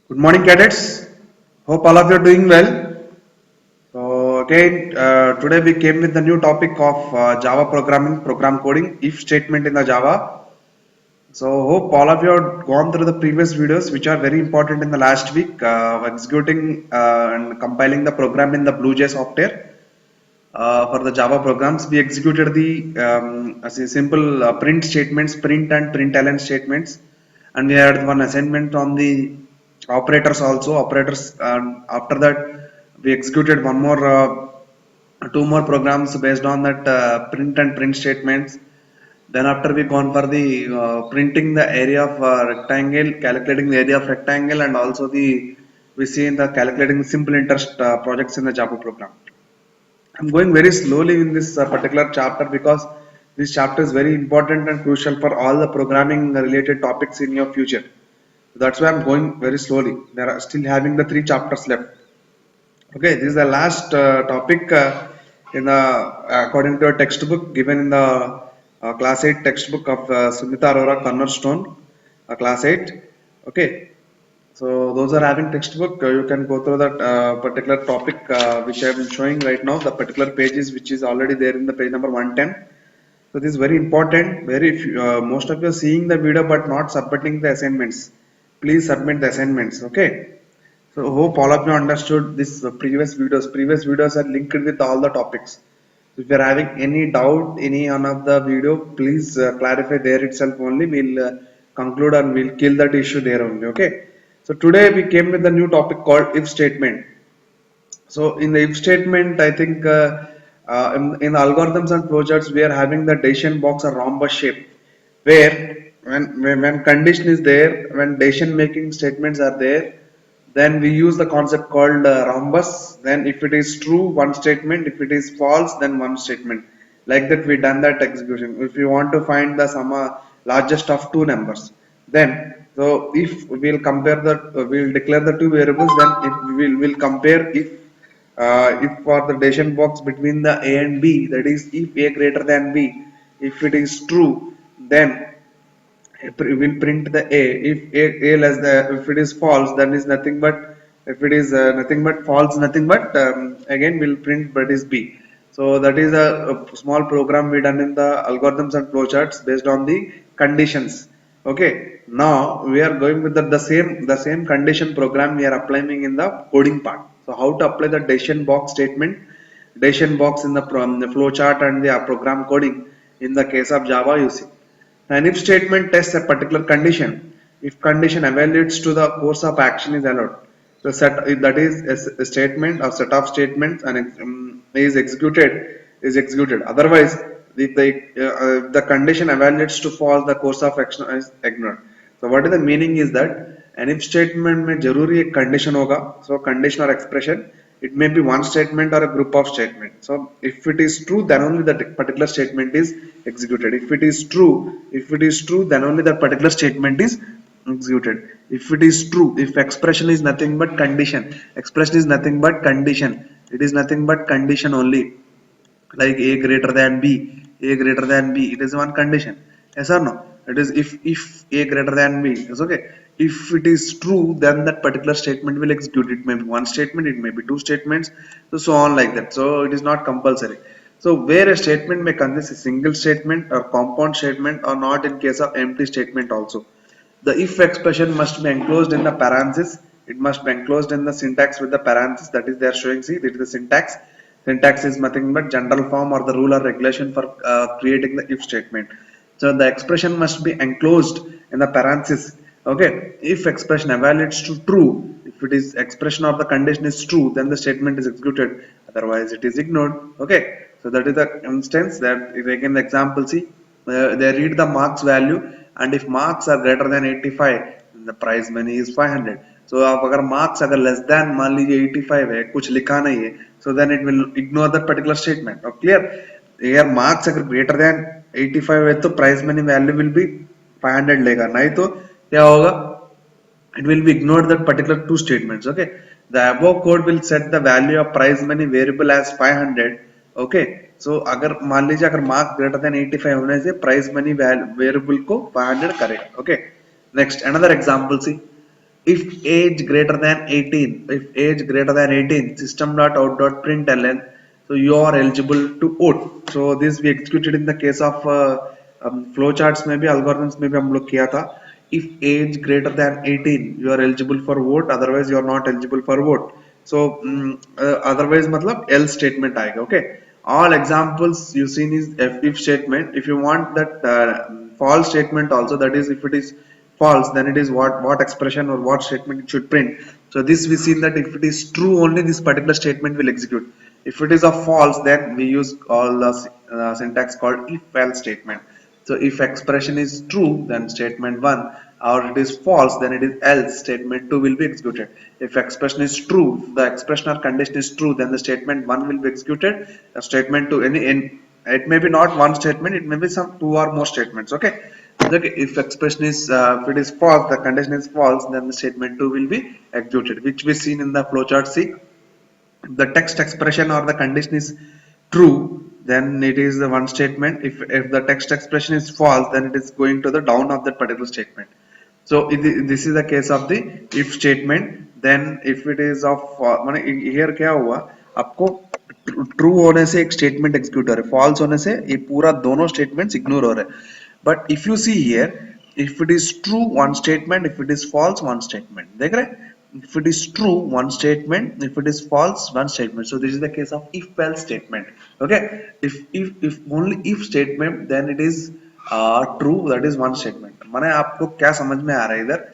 Good morning, cadets. Hope all of you are doing well. So again, today we came with the new topic of Java programming, program coding, if statement in the Java. So hope all of you have gone through the previous videos, which are very important in the last week, executing and compiling the program in the BlueJ software. For the Java programs, we executed the as a simple print statements, print and println statements, and we had one assignment on the operators also. Operators, and after that, we executed two more programs based on that print and print statements. Then after we gone for the printing the area of rectangle, calculating the area of rectangle, and also the we see in the calculating simple interest projects in the Java program. I'm going very slowly in this particular chapter because this chapter is very important and crucial for all the programming related topics in your future. That's why I'm going very slowly. There are still having the three chapters left. Okay, this is the last topic in the according to a textbook given in the class 8 textbook of Sumita Arora Cornerstone, class 8. Okay, so those are having textbook. You can go through that particular topic which I am showing right now. The particular pages which is already there in the page number 110. So this is very important. Very few, most of you are seeing the video but not submitting the assignments. Please submit the assignments. Okay. So hope all of you understood this previous videos. Previous videos are linked with all the topics. If you are having any doubt, any one of the video, please clarify there itself only. We'll conclude and we'll kill that issue there only. Okay. So today we came with a new topic called if statement. So in the if statement, I think in the algorithms and flowcharts, we are having the decision box or rhombus shape, where when condition is there, when decision making statements are there, then we use the concept called rhombus. Then if it is true, one statement; if it is false, then one statement. Like that, we done that execution. If you want to find the sum largest of two numbers, then so if we'll compare the we'll declare the two variables, then if we'll compare if for the decision box between the A and B, that is if A greater than B, if it is true, then will print the A. If A less the if it is false, then is nothing but if it is nothing but false, nothing but again will print but is B. So that is a small program we done in the algorithms and flowcharts based on the conditions. Okay. Now we are going with the same condition program we are applying in the coding part. So how to apply the decision box statement, decision box in the flowchart and the program coding in the case of Java you see. An if statement tests a particular condition. If condition evaluates to the course of action is allowed. So set that is a statement or set of statements and is executed. Otherwise, if the condition evaluates to false, the course of action is ignored. So what is the meaning is that an if statement में जरूरी एक condition होगा. So condition or expression, it may be one statement or a group of statements. So if it is true, then only that particular statement is executed. If it is true, then only that particular statement is executed. If it is true, if expression is nothing but condition, expression is nothing but condition. It is nothing but condition only. Like A greater than B, A greater than B. It is one condition. Yes or no? It is if A greater than B. It's okay. If it is true, then that particular statement will execute. It may be one statement, it may be two statements, so on like that. So it is not compulsory. So where a statement may consist a single statement or compound statement or not in case of empty statement also. The if expression must be enclosed in the parenthesis. It must be enclosed in the syntax with the parenthesis, that is they are showing. See, this is the syntax. Syntax is nothing but general form or the rule or regulation for creating the if statement. So the expression must be enclosed in the parenthesis. Okay, if expression evaluates to true, if it is expression of the condition is true, then the statement is executed. Otherwise, it is ignored. Okay, so that is the instance that if again the example see, they read the marks value, and if marks are greater than 85, then the prize money is 500. So आप अगर marks अगर less than मान लीजिए 85 है, कुछ लिखा नहीं है, so then it will ignore that particular statement. Oh, clear? अगर marks अगर greater than 85 है तो prize money value will be 500 लेगा, नहीं तो क्या होगा? It will be ignored that particular two statements. Okay, the above code will set the value of prize money variable as 500. Okay, so अगर मान लीजिए अगर mark greater than 85 होने से prize money variable को 500 करेगा. Okay, next another example see. if age greater than 18, if age greater than 18, system dot out dot println, so you are eligible to vote. So this we executed in the case of flowcharts में भी algorithms में भी हम लोग किया था. If age greater than 18 you are eligible for vote, otherwise you are not eligible for vote. So otherwise मतलब else statement आएगा. Okay, all examples you seen is if statement. If you want that false statement also, that is if it is false, then it is what expression or what statement it should print. So this we seen that if it is true, only this particular statement will execute. If it is a false, then we use all the syntax called if else statement. So if expression is true, then statement 1, or it is false, then it is else, statement 2 will be executed. If expression is true, the expression or condition is true, then the statement 1 will be executed. Statement 2, it may be not one statement, it may be some two or more statements. Okay, okay, if expression is if it is false, the condition is false, then the statement 2 will be executed, which we seen in the flowchart. See, the text expression or the condition is true, then it is the one statement. If the text expression is false, then it is going to the down of that particular statement. So this is the case of the if statement. Then if it is of माने here क्या हुआ, आपको true होने से एक statement execute हो रहा है, फॉल्स होने से ये पूरा दोनों स्टेटमेंट्स इग्नोर हो रहे हैं. But if you see here, if it is true one statement, if it is false one statement, देख रहे हैं? If it is true one statement, if it is false one statement. So this is the case of if else statement. Okay, if only if statement, then it is true, that is one statement. माने आपको क्या समझ में आ रहा है इधर,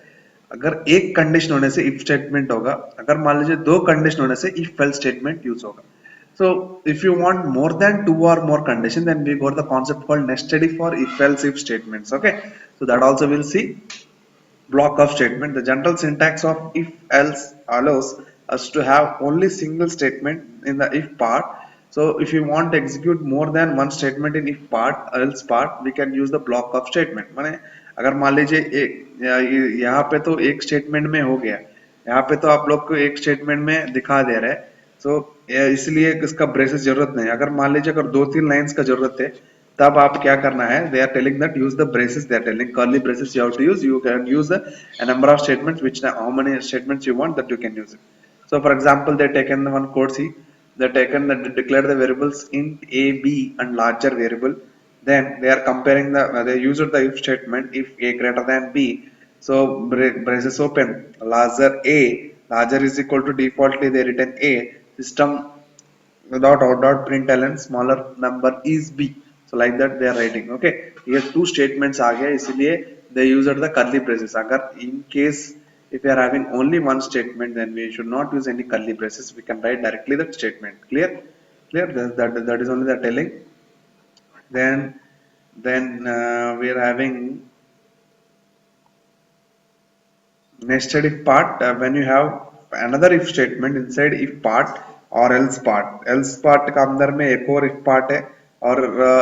अगर एक कंडीशन होने से if statement होगा, अगर मान लीजिए दो कंडीशन होने से if else statement यूज होगा. So if you want more than two or more condition, then we got the concept called nested if or if else if statements. Okay, so that also we'll see. Block of statement. The general syntax of if else allows us to have only single statement in the if part. So if you want to execute more than one statement in if part else part, we can use the block of statement. माने अगर मान लीजिए यहाँ पे तो एक statement में हो गया, यहाँ पे तो आप लोग को एक स्टेटमेंट में दिखा दे रहा है. सो इसलिए इसका ब्रेसेस जरूरत नहीं. अगर मान लीजिए अगर दो तीन लाइंस का जरूरत है, तब आप क्या करना है, they are telling that use the braces, they are telling curly braces you have to use. You can use a number of statements, which how many statements you want, that you can use it. So for example, they taken one code C, they taken that declared the variables int a, b and larger variable. Then they are comparing they used the if statement, if a greater than b. So braces open, larger is equal to defaultly they written a, system dot println smaller number is b. So like that they are writing. Okay, here two statements आ गया, इसलिए they used the curly braces. अगर in case if you are having only one statement, then we should not use any curly braces, we can write directly that statement. Clear, that is only the telling. Then we are having nested if part. When you have another if statement inside if part और else part का अंदर में एक और if part है, और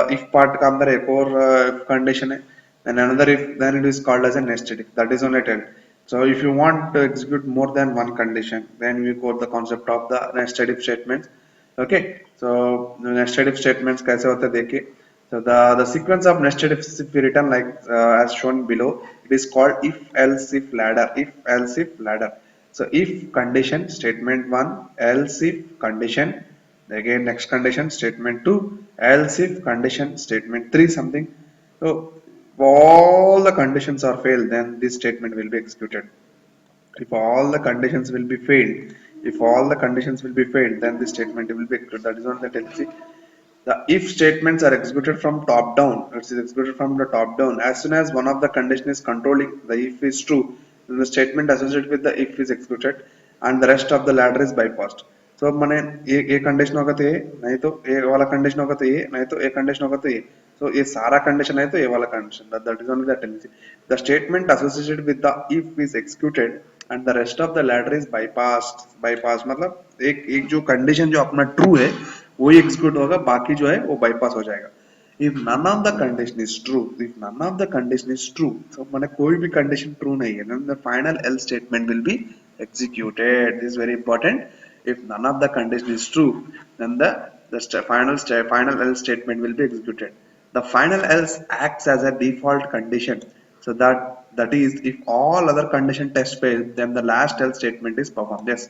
if part का अंदर एक और if condition है, then another if, then it is called as a nested if. That is only tell. So if you want to execute more than one condition, then we got the concept of the nested if statements. Okay, so nested if statements कैसे होते हैं देखिए. So the sequence of nested ifs if we written like as shown below, it is called if else if ladder. If else if ladder. So if condition statement 1, else if condition, again next condition statement 2, else if condition statement 3 something. So if all the conditions are failed, then this statement will be executed. If all the conditions will be failed, then this statement will be executed. That is what that tells you. The if statements are executed from top down. It is executed from the top down. As soon as one of the condition is controlling, the if is true, then the statement associated with the if is executed, and the rest of the ladder is bypassed. So माने ये condition होगा तो ये, नहीं तो ये वाला condition होगा तो ये, नहीं तो ये कंडीशन होगा तो ये. So ये सारा कंडीशन है तो ये वाला condition. That is only the tendency. The statement associated with the if is executed and the rest of the ladder is bypassed. Bypass मतलब एक जो कंडीशन जो अपना ट्रू है वही एग्जीक्यूट होगा, बाकी जो है वो बाईपास हो जाएगा. If none of the condition is true, so माने कोई भी कंडीशन ट्रू नहीं है, then the final else statement will be executed. This is very important. If none of the condition is true, then the final else statement will be executed. The final else acts as a default condition So that is if all other condition test fail, then the last else statement is performed. Yes,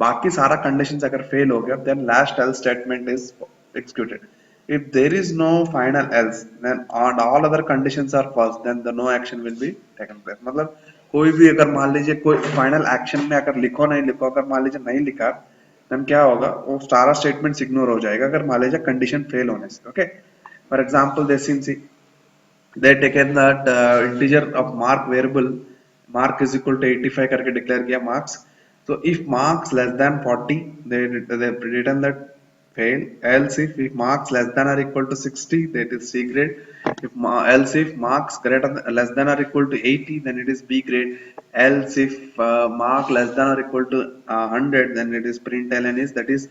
बाकी सारा conditions अगर fail हो गया, then last else statement is executed. If there is no final else, then and all other conditions are false, then the no action will be taken place. मतलब कोई भी अगर मान लीजिए कोई final action में अगर लिखो नहीं लिखो, अगर मान लीजिए नहीं लिखा, then क्या होगा, वो सारा statements ignore हो जाएगा अगर मान लीजिए condition fail होने से. Okay, for example, this in C. They taken that integer of mark variable mark is equal to 85 करके declare किया marks. So if marks less than 40, they written that fail. Else if marks less than or equal to 60, that is C grade. Else if marks less than or equal to 80, then it is B grade. Else if mark less than or equal to 100, then it is println is, that is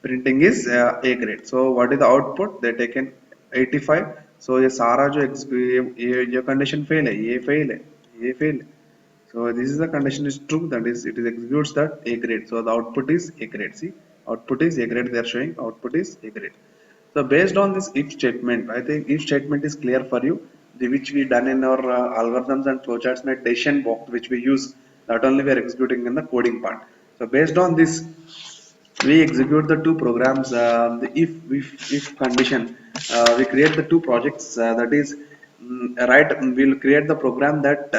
printing is A grade. So what is the output? They taken 85. So ये सारा जो ये condition fail है, ये fail है, ये fail है. So this is the condition is true, that is it is executes that A grade. So the output is A grade. See, output is A grade. They are showing output is A grade. So based on this if statement, I think if statement is clear for you, which we done in our algorithms and flowcharts in a decision box, which we use, not only we are executing in the coding part. So based on this, we execute the two programs. The if condition, we create the two projects. That is, right. We'll create the program that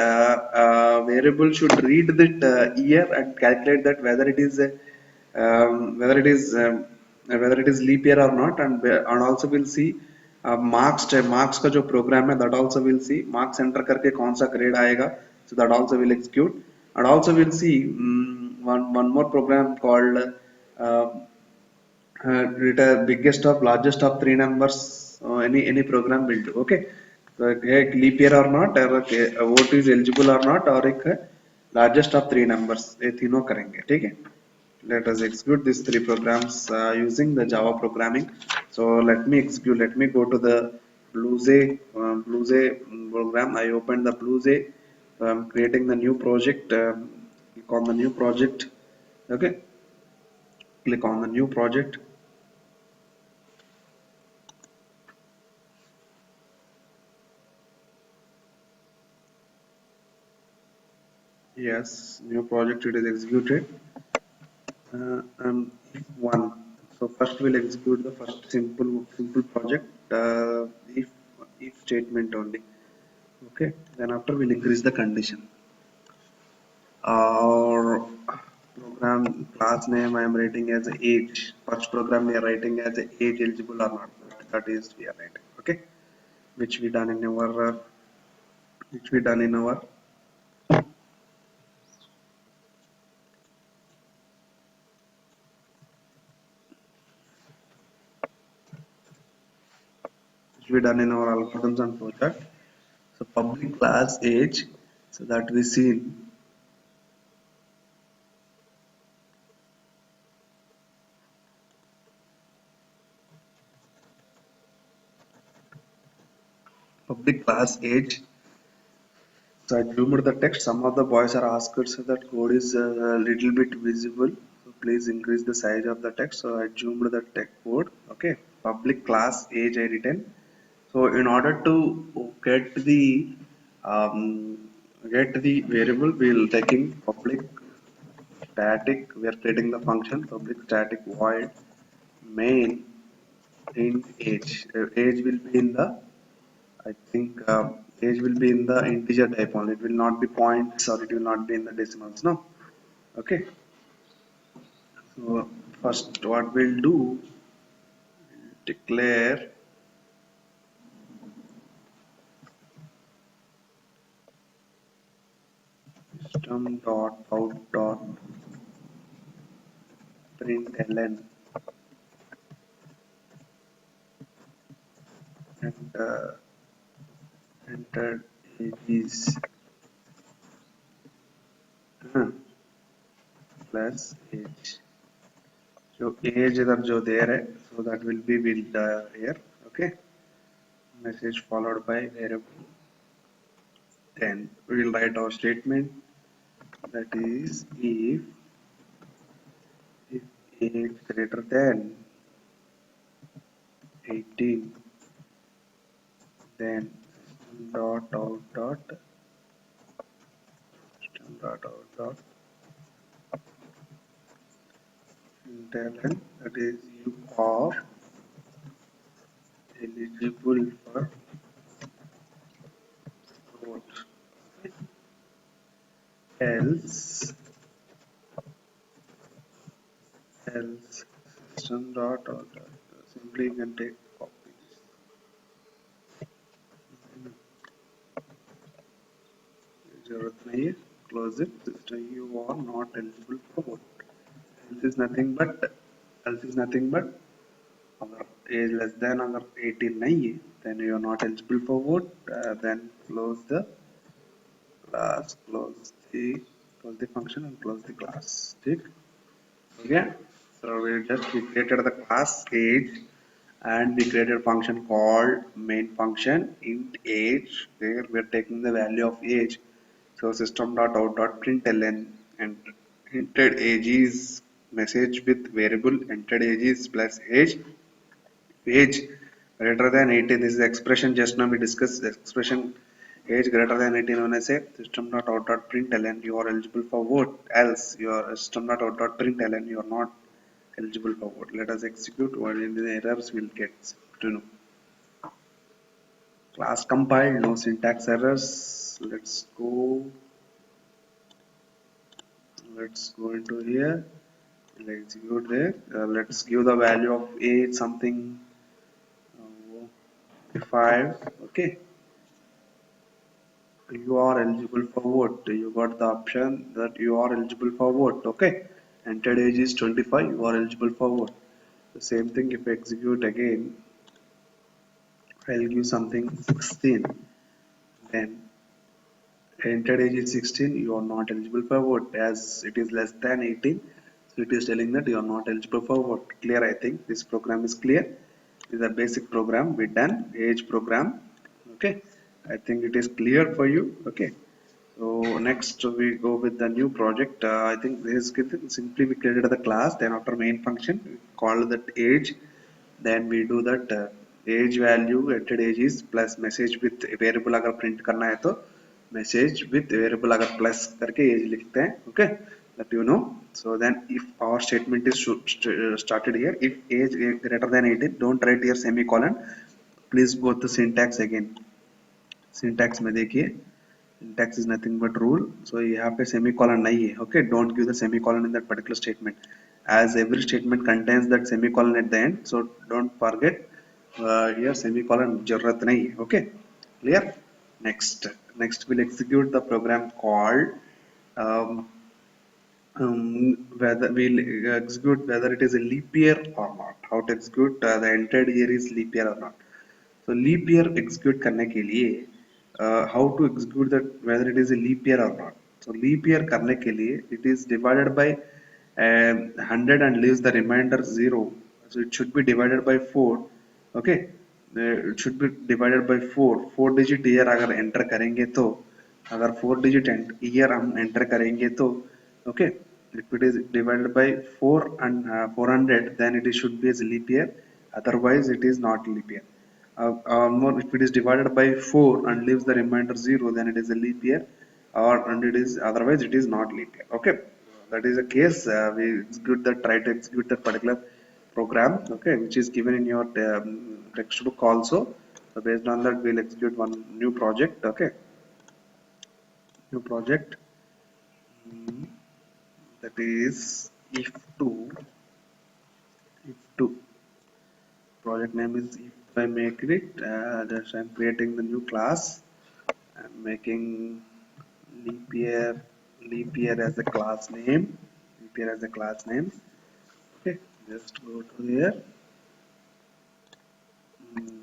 variable should read that year and calculate that whether it is whether it is leap year or not, and also we'll see marks का जो program है, that also we'll see marks enter करके कौन सा grade आएगा. So that also will execute, and also we'll see one more program called uh, biggest of largest of three numbers. Any program will do. Okay, so एक leap year or not, और vote is eligible or not, और एक largest of three numbers, ये तीनों करेंगे. ठीक है, let us execute these three programs using the Java programming. So let me execute. Let me go to the BlueJ program. I opened the BlueJ. I'm creating the new project. Click on the new project. Okay, click on the new project. Yes, new project, it is executed. One. So first we'll execute the first simple project. If if statement only. Okay. Then after we'll increase the condition. Our program class name I am writing as age. First program we are writing as age eligible or not. That is we are writing. Okay. Which we done in our which we done in our which we done in our algorithms and project. So public class age. So that we see public class age. So I zoomed the text. Some of the boys are asked so that code is a little bit visible. So please increase the size of the text. So I zoomed the text code. Okay. Public class age I written. So in order to um, get the variable, we'll taking public static. We are creating the function public static void main int age. Age will be in the, I think age will be in the integer type only. It will not be points or it will not be in the decimals. No. Okay. So first, what we'll do, declare system dot out dot println and enter age is plus age. So age इधर जो दे रहे, so that will be with here. Okay. Message followed by variable. Then we will write our statement, that is if age greater than 18, then system dot out dot dot out dot println, that is you are eligible for vote, else else system dot out dot, simply you can take copy this. जरूरत नहीं है, close it. System you are not eligible for vote. Else is nothing but, else is nothing but अगर as less than अगर 18 नहीं है then you are not eligible for vote. Then close the class, close the function and close the class. ठीक, okay. So we created the class age and we created function called main function int age. There we are taking the value of age. So system.out.println and entered age is message with variable entered age is plus age greater than 18. This is the expression just now we discussed. The expression age greater than 18 होने से system.out.println you are eligible for vote, else your system.out.println you are not eligible for vote. Let us execute. What in the errors we'll get to know. Class compiled, no syntax errors. Let's go into here. Let's execute there. Let's give the value of age something 5. Okay, you are eligible for vote. You got the option that you are eligible for vote. Okay, entered age is 25. You are eligible for vote. The same thing if I execute again, I'll give something 16. Then entered age is 16. You are not eligible for vote as it is less than 18. So it is telling that you are not eligible for vote. Clear? I think this program is clear. This is a basic program we done, age program. Okay, I think it is clear for you. Okay, so next we go with the new project. I think this is simply we created the class, then after main function we call that age, then we do that age value entered age is plus message with variable अगर print करना है तो message with variable अगर plus करके age लिखते हैं. Okay, that you know. So then if our statement is started here, if age greater than 18, don't write here semicolon. Please go to syntax again. Syntax में देखिए, syntax is nothing but rule. So यहाँ पे semicolon नहीं है. Okay, don't give the semicolon in that particular statement, as every statement contains that semicolon at the end. So don't forget here semicolon जरूरत नहीं है. Okay, clear? Next we'll execute the program called um, whether we'll execute whether it is a leap year or not. How to execute the entered year is leap year or not. So leap year execute करने के लिए how to execute that whether it is a leap year or not. So leap year करने के लिए it is divided by 100 and leaves the remainder 0. So it should be divided by 4. Okay, it should be divided by 4. 4 digit year अगर enter करेंगे तो, अगर 4 digit year हम enter करेंगे तो, okay, if it is divided by 4 and 400, then it should be as leap year. Otherwise it is not leap year. More if it is divided by 4 and leaves the remainder 0, then it is a leap year, or and it is otherwise it is not leap year. Okay, that is the case. We execute that, try to execute that particular program, okay, which is given in your textbook also. So based on that we'll execute one new project. Okay, new project, that is if2 project name is if I make it just I'm creating the new class. I'm making leap year as a class name. Leap year as a class name. Okay, just go to here,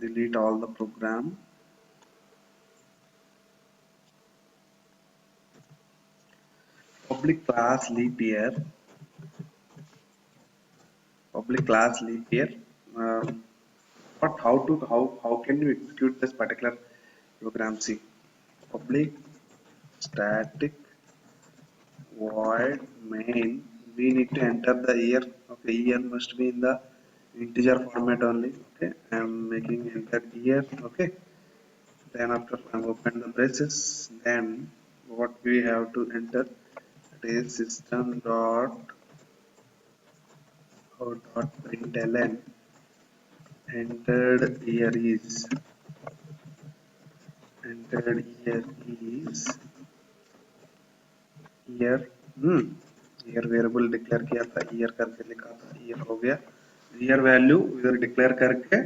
delete all the program. Public class leap year. Public class leap year. But how can you execute this particular program? See, public static void main. We need to enter the year. Okay, year must be in the integer format only. Okay, I am making enter year. Okay, then after I open the braces, then what we have to enter, is system dot out dot println entered year is entered year is year year variable declare किया था year करके लिखा था year हो गया year value इधर declare करके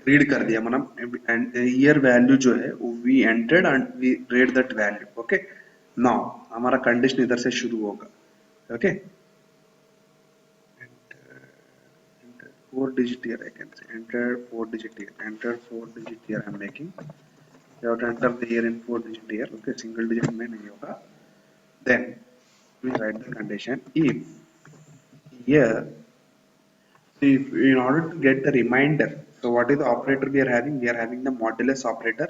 read कर दिया मतलब एंड ईयर वैल्यू जो है we entered and we read that value okay now हमारा कंडीशन इधर से शुरू होगा okay 4 digit here I can say entered 4 digit here entered 4 digit here I'm making you have to enter the year in 4 digit here okay single digit में नहीं होगा then we write the condition if here so if in order to get the remainder so what is the operator we are having the modulus operator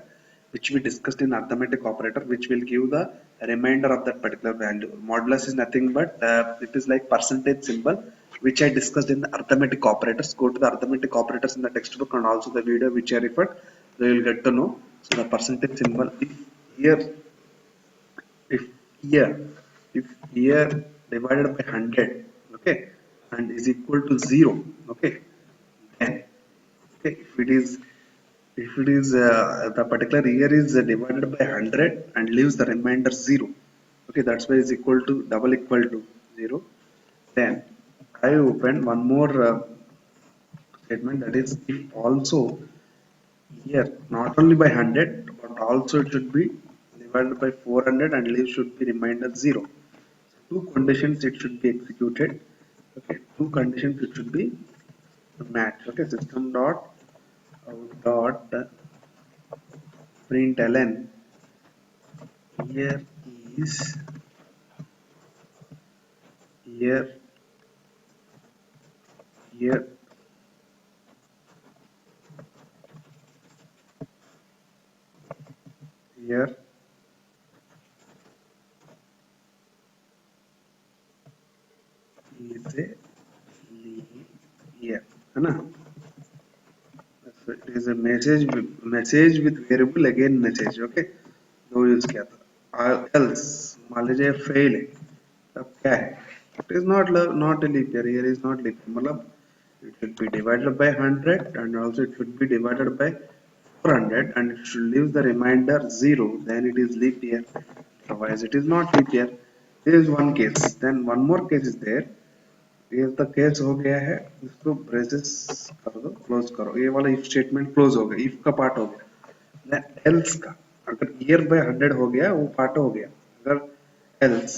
which we discussed in arithmetic operator which will give the remainder of that particular value modulus is nothing but it is like percentage symbol which I discussed in the arithmetic operators go to the arithmetic operators in the textbook and also the video which I referred you will get to know so the percentage symbol if here if year if year divided by 100 okay and is equal to 0 okay then okay if it is the particular year is divided by 100 and leaves the remainder 0 okay that's why is equal to double equal to 0 then I open one more statement that is if also here not only by 100 but also it should be divided by 400 and leave should be remainder 0 two conditions it should be executed okay two conditions it should be match okay system dot out dot println here is here here here is a leap year है ना so it is a message with variable again message okay दो use किया था else मान लीजिए fail है तब क्या है it is not a leap year here is not leap year मतलब it should be divided by 100 and also it should be divided by 400 and it should leave the remainder 0 then it is leap year otherwise it is not leap year there is one case then one more case is there ये तो case हो गया है इसको braces कर दो close करो ये वाला इफ स्टेटमेंट क्लोज हो गया इफ का पार्ट हो गया एल्स का अगर ईयर बाय 100 हो गया वो पार्ट हो गया अगर एल्स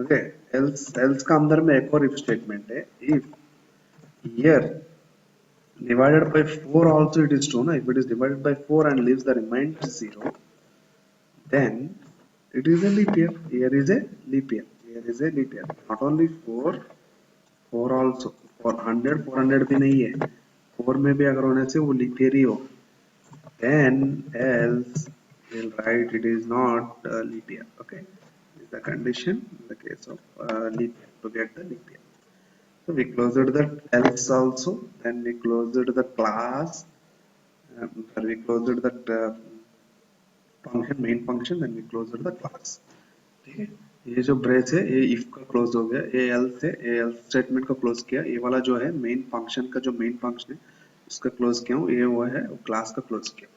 ओके एल्स एल्स का अंदर में एक और इफ स्टेटमेंट है if year divided by 4 also it is true na if it is divided by 4 and leaves the remainder 0 then it is a leap year here is a leap year here is a leap year not only 4 4 also for 100 400 भी नहीं है 4 में भी अगर होने से वो leap year ही हो then else we'll write it is not leap year okay this is the condition in the case of leap year to get the leap year so we closed the else also then we closed the class we closed that function main function then we closed the class ठीक है ये जो brace है ये if का close हो गया ये एल्स है ये एल्स स्टेटमेंट का क्लोज किया ये वाला जो है मेन फंक्शन का जो मेन फंक्शन है उसका क्लोज किया हूँ ये वो है क्लास का क्लोज किया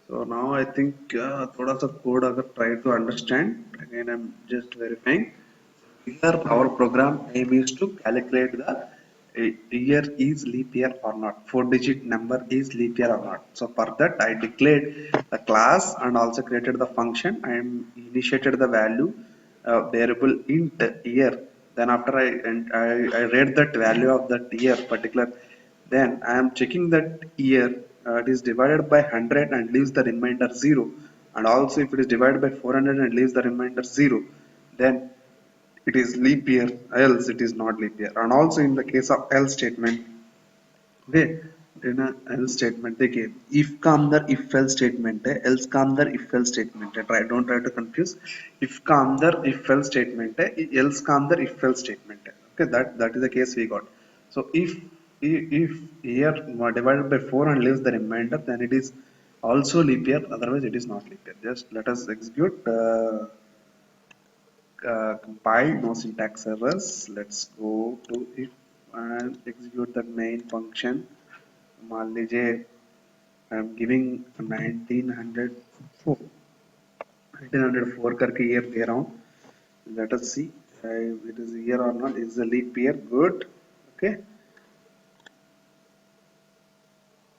so now I think थोड़ा सा कोड अगर try to understand again I'm just verifying here our program aim is to calculate the year is leap year or not 4 digit number is leap year or not so for that I declared the class and also created the function and initiated the value variable int year then after I read that value of that year particular then I am checking that year it is divided by 100 and leaves the remainder 0 and also if it is divided by 400 and leaves the remainder 0 then it is leap year else it is not leap year and also in the case of else statement okay देना else statement देखिए if का अंदर if else statement है else का अंदर if else statement है don't try to confuse if का अंदर if else statement है else का अंदर if else statement है okay that is the case we got so if year divided by 4 and leaves the remainder then it is also leap year otherwise it is not leap year just let us execute compiled, no syntax errors. Let's go to if and execute the main function. मान लीजिए I am giving 1904 1904 करके year दे रहा हूँ. Let us see if it is year or not. Is the leap year? Good. Okay.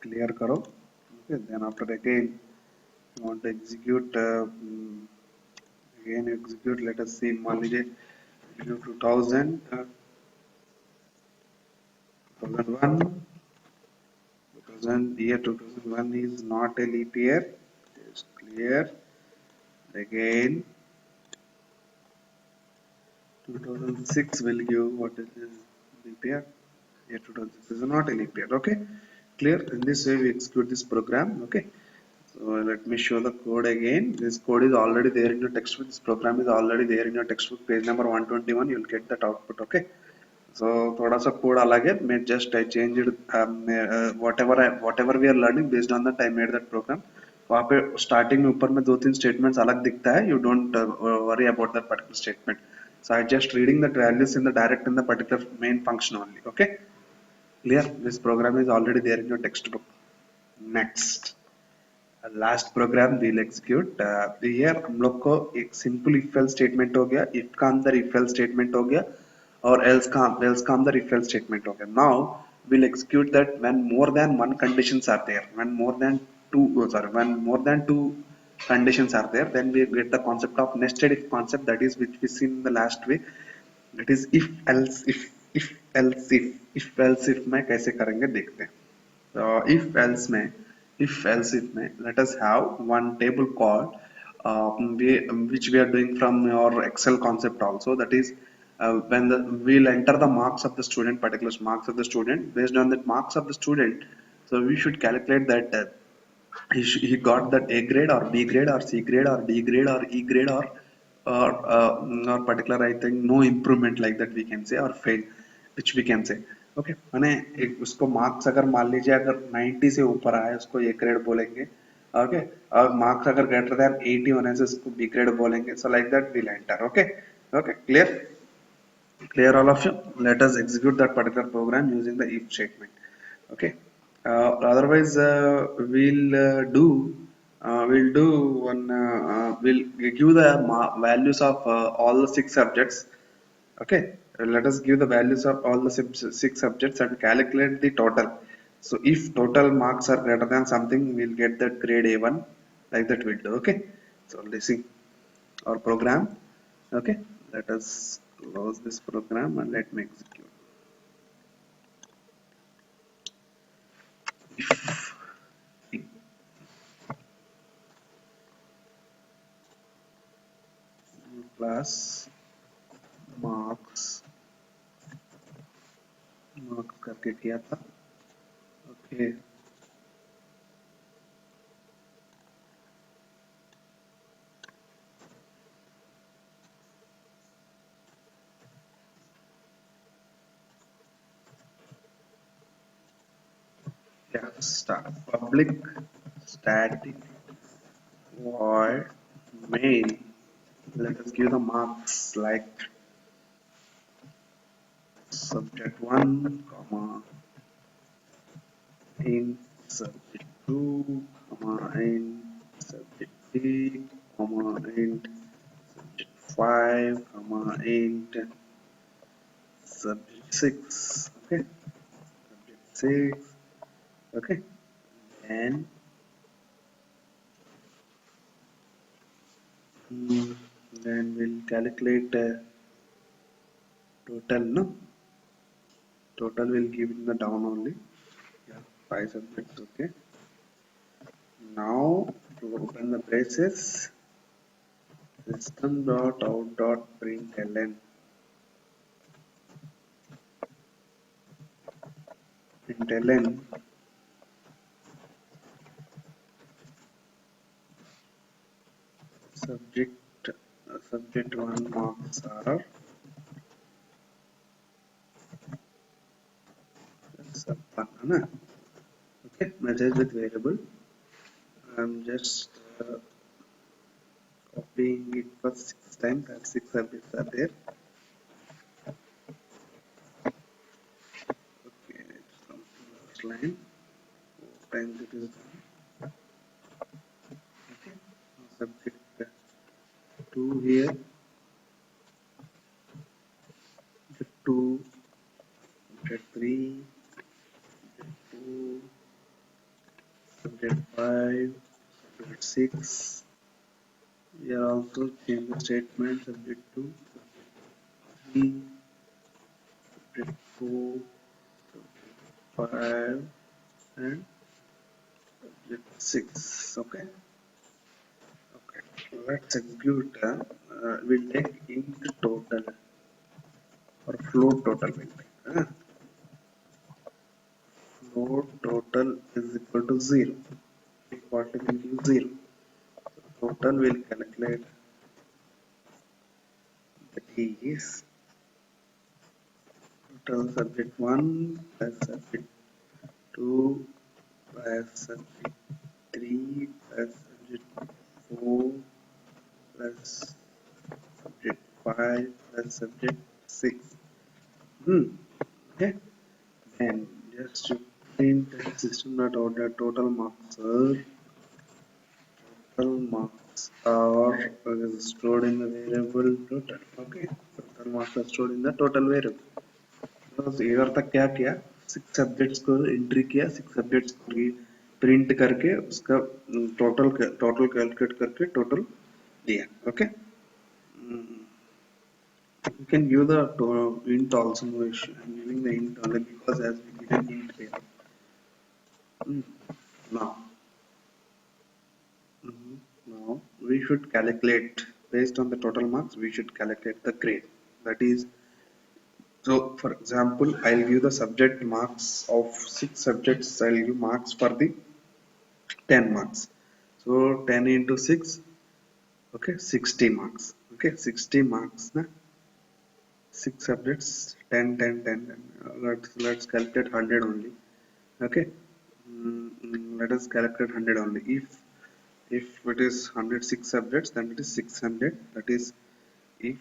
Clear करो. Okay. Then after again you want to execute again execute. Let us see. मान लीजिए 2000 2001 2000 year 2001 is not a leap year. It's clear. Again 2006 will give what is this leap year. Year 2006 is not a leap year. Okay, clear. In this way we execute this program. Okay, so let me show the code again. This code is already there in your textbook. This program is already there in your textbook, page number 121. You will get that output. Okay, so थोड़ा सा code अलग है. मैं just I changed whatever we are learning based on that I made that program. वहाँ पे starting में ऊपर में दो तीन statements अलग दिखता है. You don't worry about that particular statement. So I just reading the values in the direct in the particular main function only. Okay, clear. This program is already there in your textbook. Next, last program we'll execute. Here हम लोग को एक simple if else statement हो गया. If का अंदर if else statement हो गया और else का अंदर if else statement हो गया. Now we'll execute that when more than one conditions are there. When more than two conditions are there, then we get the concept of nested if concept, that is which we seen in the last week. That is if else if में कैसे करेंगे देखते हैं. If else if में let us have one table called which we are doing from your Excel concept also. That is when we'll enter the marks of the student, particular marks of the student. Based on the marks of the student, so we should calculate that he got that A grade or B grade or C grade or D grade or E grade or particular I think no improvement, like that we can say, or fail, which we can say. Okay मैंने एक उसको marks अगर मान लीजिए अगर 90 से ऊपर आए उसको ए ग्रेड बोलेंगे. ओके, और मार्क्स अगर ग्रेटर देन 80 होने से उसको बी ग्रेड बोलेंगे. So like that will enter. Okay okay, clear all of you. Let us execute that particular program using the if statement. Okay, otherwise we'll do one we'll give the values of all the six subjects. Okay, let us give the values of all the six subjects and calculate the total. So if total marks are greater than something, we'll get that grade A1, like that we'll do. Okay, so let's see our program. Okay, let us close this program and let me execute. Plus marks करके किया था. Okay, yeah, start public static void main. Let us give the marks like subject 1 comma int subject 2 comma int subject 3 comma int subject 5 comma int subject 6. Okay, subject 6. Okay, and then we'll calculate total. No, total will give in the down only. Yeah, 5 subjects. Okay, now to open the braces, system dot out dot println subject 1 marks are sub1. Okay, message with variable. I'm just being it was 6 times and 6 subjects are there. Okay, it's from the last line. 4 times it is done. Okay, now subject 2 here, subject 2, subject 3, subject 4, subject 5, subject 6. Here also change the statement subject 2, subject 3, subject 4, subject 5, and subject 6. Okay. Okay. Let's execute. We'll take int total or float total. We'll take. Float total is equal to 0. What will give 0? Total will calculate that is total subject 1 plus subject 2 plus subject 3 plus subject 4 plus subject 5 plus subject 6. Okay. Then just to print system.out total marks are stored in the variable total. Okay, total marks are stored in the total variable. तो इधर तक क्या किया, 6 subjects को entry किया, 6 subjects को print करके उसका टोटल कैलकुलेट करके टोटल दिया. Okay, you can give the int also. No issue. I'm giving the int only because as we didn't int here. Now, now we should calculate based on the total marks. We should calculate the grade. That is, so for example, I'll give the subject marks of 6 subjects. I'll give marks for the 10 marks. So 10 into 6, okay, 60 marks. Okay, 60 marks. Na? 6 subjects, 10, 10, 10. 10. Let's calculate 100 only. Okay, let us calculate 100 only. If it is 106 subjects, then it is 600. That is, if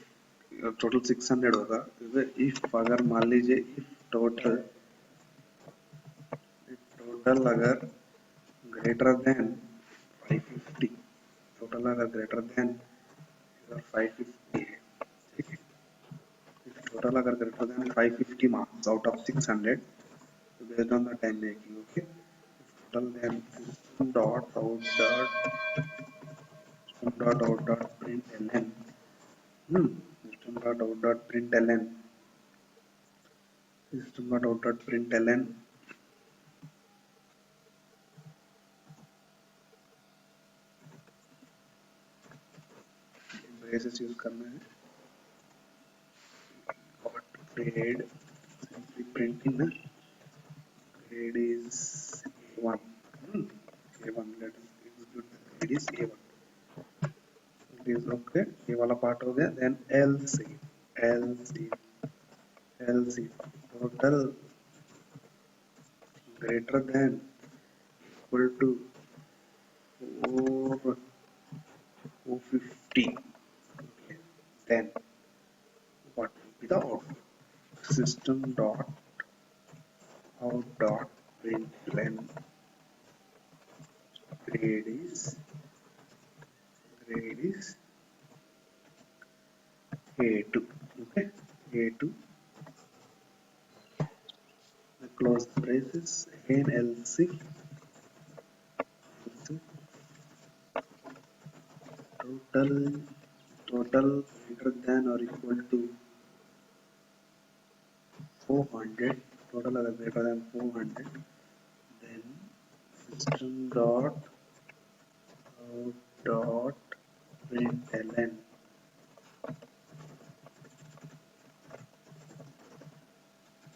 total 600 होगा. If अगर मान लीजिए if total अगर greater than 550, total अगर greater than 550 है, ठीक है. If total अगर greater than 550 marks out of 600, so based on the time making. Okay, if total then system dot out dot println. System dot out dot println. System dot out dot println. Braces use करना है. Got grade, simply printing ना, grade is A1. A1, let us execute the grade is A1. It is okay, ये वाला part हो गया. Then LC total greater than equal to 450. Okay, then what will be the output? System dot out dot println grade is A2. Okay, A2. Close the braces. Again LC total greater than or equal to 400. Total are greater than 400. Then system dot out dot println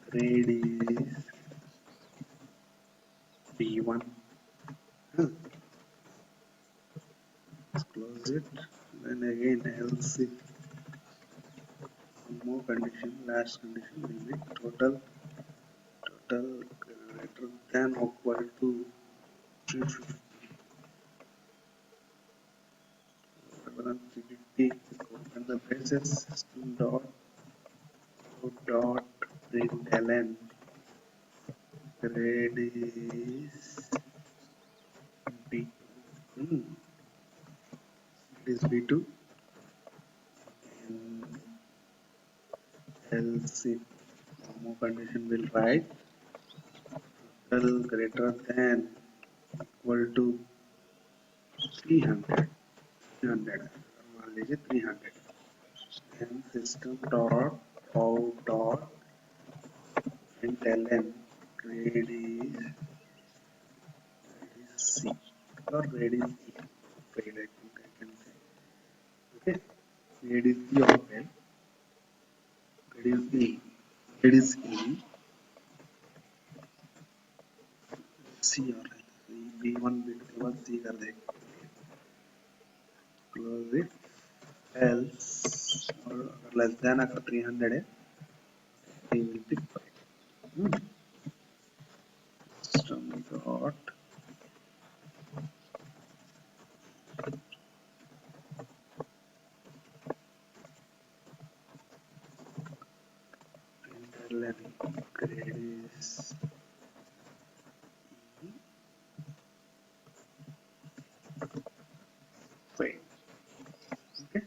grade is B1. Let's close it. Then again LC. One more condition. Last condition will be total greater than or equal to 350. semicolon 350 and the braces system dot println grade is B2. It is B2 and else if no condition will write total greater than equal to 300 मान लीजिए 300 and system dot out dot println grade is C or grade is E. Grade I think I can say. Okay, grade is E or L. Grade is E. Grade is E. C or L. B1 B2 के बाद C कर देंगे. Close it. Else or less than अगर 300 है, he will be fine. System dot println grade is E. Fine. Okay.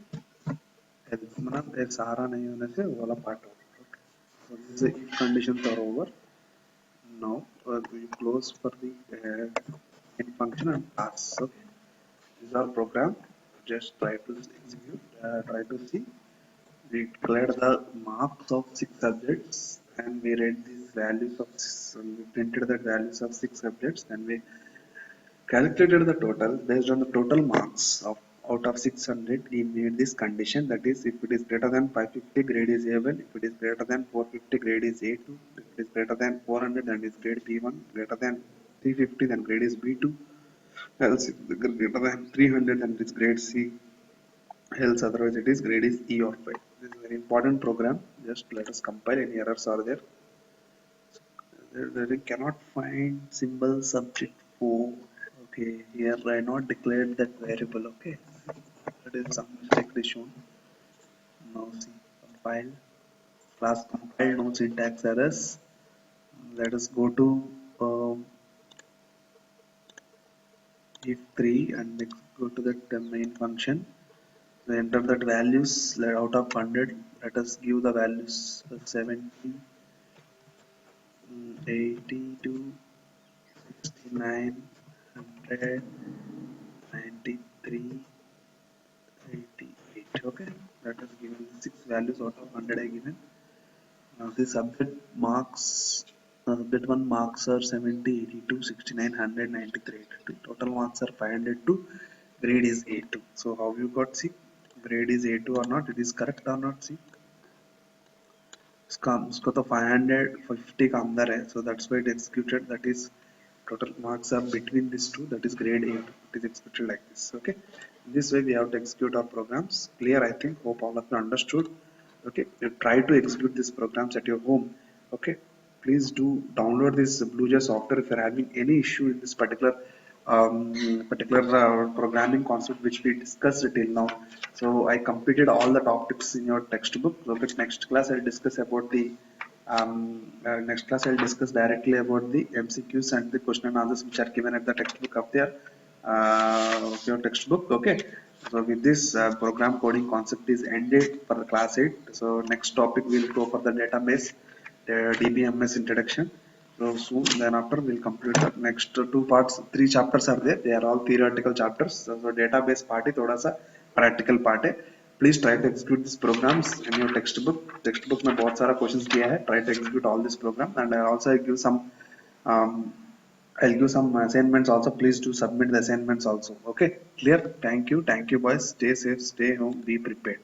मतलब एक सहारा नहीं होने से वो वाला पार्ट हो. So this is if conditions are over. Now we close for the in function and pass. Okay. These are program. Just try to execute. Try to see. We declared the marks of 6 subjects and we read these values of we printed the values of 6 subjects and we calculated the total based on the total marks of out of 600. We made this condition, that is if it is greater than 550 grade is A1, if it is greater than 450 grade is A2, if it is greater than 400 then is grade B1, greater than 350 then grade is B2, else if it is greater than 300 then it is grade C, else otherwise it is grade is E or 5. This is a very important program. Just let us compile. Any errors are there? We cannot find symbol subject 4. Okay, here I not declared that variable. Okay, that is some mistake is shown. Now see compile. Class compile, no syntax errors. Let us go to if 3 and next go to the main function. We enter that values out of 100. Let us give the values 70, 82, 69, 100, 93, 88. Okay, let us give 6 values out of 100 I given. Now the subject marks, subject 1 marks are 70, 82, 69, 100, 93, 82. Total marks are 502. Grade is A2. So how you got C? Grade is A2 or not? It is correct or not? See, उसको तो 550 का अंदर है, so that's why it executed. That is total marks are between these two, that is grade A2. It is executed like this. Okay, in this way we have to execute our programs. Clear? I think hope all of you understood. Okay, you try to execute these programs at your home. Okay, please do download this BlueJ software if you're having any issue in this particular programming concept which we discussed till now. So I completed all the topics in your textbook. So next class I'll discuss about the next class I'll discuss directly about the MCQs and the question and answers which are given at the textbook up there. Your textbook. Okay, so with this program coding concept is ended for the class 8. So next topic we'll go for the database, the DBMS introduction. So soon then after we'll complete the next 2 parts. 3 chapters are there. They are all theoretical chapters. So database part is थोड़ा सा practical part है. Please try to execute these programs in your textbook. Textbook में बहुत सारा questions दिया है. Try to execute all this program and also give some I'll give some assignments also. Please do submit the assignments also. Okay, clear? Thank you boys. Stay safe, stay home, be prepared.